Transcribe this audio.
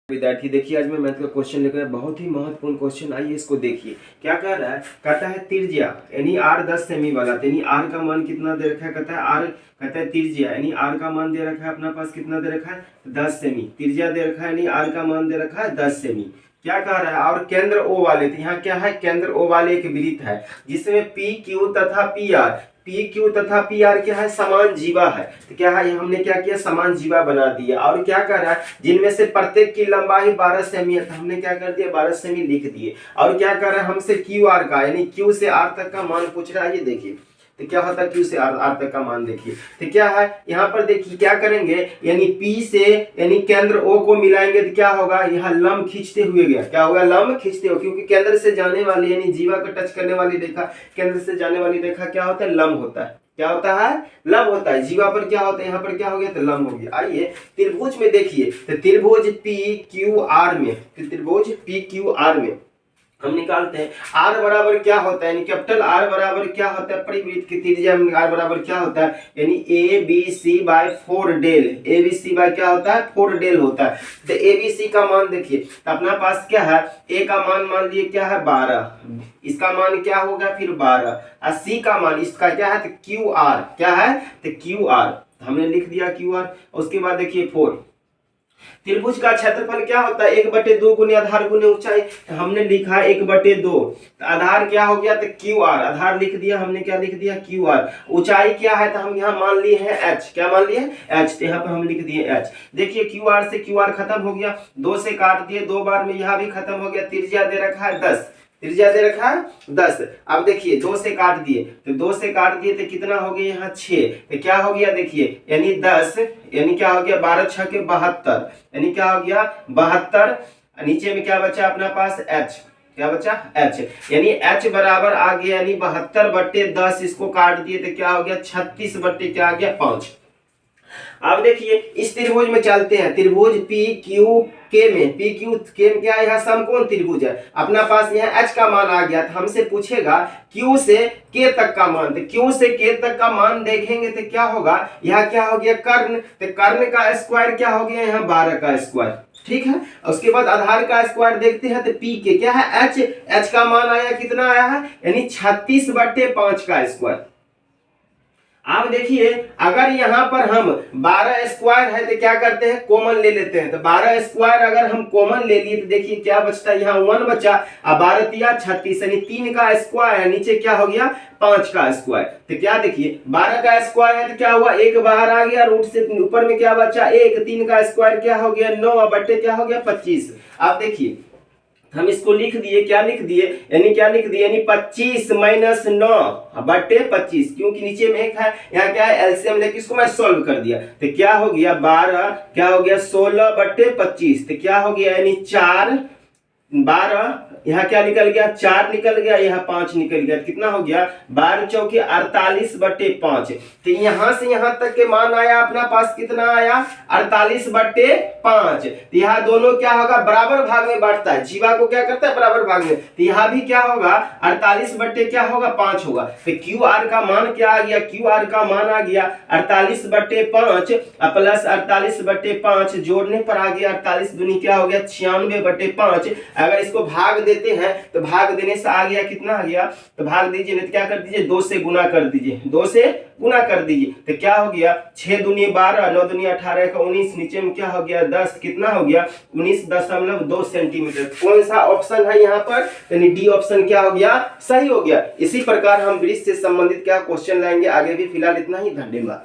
विद्यार्थी देखिए, आज मैं मैथ का क्वेश्चन लेकर आया, बहुत ही महत्वपूर्ण क्वेश्चन। आइए इसको देखिए क्या कह रहा है। कहता है त्रिज्या यानी r 10 सेमी वाला, यानी r का मान कितना दे रखा है। कहता है r, कहता है त्रिज्या यानी r का मान दे रखा है अपना पास, कितना दे रखा है 10 सेमी। त्रिज्या दे रखा है यानी r का मान दे रखा है 10 सेमी। क्या कह रहा है, और केंद्र O वाले, तो यहाँ क्या है, केंद्र O वाले एक वृत्त है जिसमें पी क्यू तथा पी आर, पी क्यू तथा पी आर क्या है, समान जीवा है। तो क्या है, हमने क्या किया, समान जीवा बना दिया। और क्या कर रहा है, जिनमें से प्रत्येक की लंबाई 12 सेमी है, तो हमने क्या कर दिया, 12 सेमी लिख दिए। और क्या कर रहा है, हमसे क्यू आर का यानी क्यू से आर तक का मान पूछ रहा है। ये देखिए तो क्या होता है, क्यू से आर तक का मान देखिए। तो क्या है यहाँ पर देखिए, क्या करेंगे, यानी पी से यानी केंद्र ओ को मिलाएंगे तो क्या होगा, यहाँ लंब खींचते हुए गया, क्या होगा, लंब खींचते हुए, क्योंकि केंद्र से जाने वाली यानी जीवा को टच करने वाली रेखा, केंद्र से जाने वाली रेखा क्या होता है, लंब होता है। क्या होता है, लंब होता है। जीवा पर क्या होता है, यहाँ पर क्या हो गया, तो लंब हो गया। आइए त्रिभुज में देखिए, तो त्रिभुज पी क्यू आर में, त्रिभुज पी क्यू आर में हम निकालते हैं r बराबर क्या होता है, यानी कैपिटल R बराबर क्या होता है, परिवृत्त की त्रिज्या में r बराबर क्या होता है, यानी ए बी सी बाय 4 डेल, ए बी सी बाय क्या होता है, 4 डेल होता है। तो ए बी सी का मान देखिए, तो अपना पास क्या है, a का मान लिए क्या है 12, इसका मान क्या होगा फिर 12, और c का मान इसका क्या है, तो क्यू आर, क्या है, तो क्यू आर हमने लिख दिया क्यू आर। उसके बाद देखिए 4, त्रिभुज का क्षेत्रफल क्या होता है, 1/2 गुने आधार गुने ऊंचाई, तो हमने लिखा 1/2, तो आधार क्या हो गया, तो क्यू आर, आधार लिख दिया हमने, क्या लिख दिया, क्यू आर। ऊंचाई क्या है, तो हम यहाँ मान लिए हैं एच, क्या मान लिए एच, तो यहाँ पर हम लिख दिए एच। देखिए क्यू आर से क्यू आर खत्म हो गया, 2 से काट दिए, 2 बार में यहाँ भी खत्म हो गया। त्रिज्या दे रखा है 10, त्रिज्या दे रखा है 10। अब देखिए 2 से काट दिए, तो 2 से काट दिए तो कितना हो गया, यहाँ 6, तो क्या हो गया देखिए, यानी 10 यानी क्या हो गया, 12 6 के 72, यानी क्या हो गया 72। नीचे में क्या बचा अपना पास, h, क्या बचा h, यानी h बराबर आ गया यानी 72/10, इसको काट दिए तो क्या हो गया 36 बट्टे क्या आ गया 5। अब देखिए इस त्रिभुज में चलते हैं, त्रिभुज पी क्यू के में, पी क्यू के में क्या है, यहाँ समकोण त्रिभुज है। अपना पास यहाँ h का मान आ गया, तो हमसे पूछेगा q से k तक का मान, तो q से k तक का मान देखेंगे तो क्या होगा, यहाँ क्या हो गया कर्ण, तो कर्ण का स्क्वायर क्या हो गया, यहाँ 12 का स्क्वायर, ठीक है। उसके बाद आधार का स्क्वायर देखते हैं, तो पी के क्या है h, h का मान आया कितना आया है, यानी 36/5 का स्क्वायर। अब देखिए अगर यहाँ पर हम 12 स्क्वायर है तो क्या करते हैं, कॉमन ले लेते हैं। तो 12 स्क्वायर अगर हम कॉमन ले लिए तो देखिए क्या बचता है, यहाँ 1 बचा, अब 12 तिया 36, यानी 3 का स्क्वायर है, नीचे क्या हो गया 5 का स्क्वायर। तो क्या देखिए 12 का स्क्वायर है तो क्या हुआ, 1 बाहर आ गया, रूट से ऊपर में क्या बचा 1, 3 का स्क्वायर क्या हो गया 9 बट्टे क्या हो गया 25। अब देखिए हम इसको लिख दिए, क्या लिख दिए, यानी क्या लिख दिए, यानी 25 - 9/25, क्योंकि नीचे में एक है, यहाँ क्या है एलसीएम लेके इसको मैं सॉल्व कर दिया, तो क्या हो गया 12, क्या हो गया 16/25, तो क्या हो गया यानी 4 12, यहाँ क्या निकल गया 4 निकल गया, यहाँ 5 निकल गया, कितना हो गया 12 चौके 48/5। तो यहाँ से यहाँ तक के मान आया अपना पास, कितना आया 48/5। तो यहाँ दोनों क्या होगा, बराबर भाग में बांटता है, जीवा को क्या करता है बराबर भाग में, तो यहाँ भी क्या होगा 48/5 होगा। तो क्यू आर का मान क्या आ गया, क्यू आर का मान आ गया 48/5 प्लस 48/5, जोड़ने पर आ गया 48 दूनी क्या हो गया 96/5। अगर इसको भाग देते हैं तो भाग देने से आ गया कितना आ गया, तो भाग दीजिए, नहीं तो क्या कर दीजिए 2 से गुना कर दीजिए, 2 से गुना कर दीजिए, तो क्या हो गया 6 दूनी 12, 9 दूनी 18 का 19, नीचे में क्या हो गया 10, कितना हो गया 19.2 सेंटीमीटर। कौन सा ऑप्शन है यहाँ पर, यानी डी ऑप्शन क्या हो गया, सही हो गया। इसी प्रकार हम वृत्त से संबंधित क्या क्वेश्चन लाएंगे आगे भी, फिलहाल इतना ही, धन्यवाद।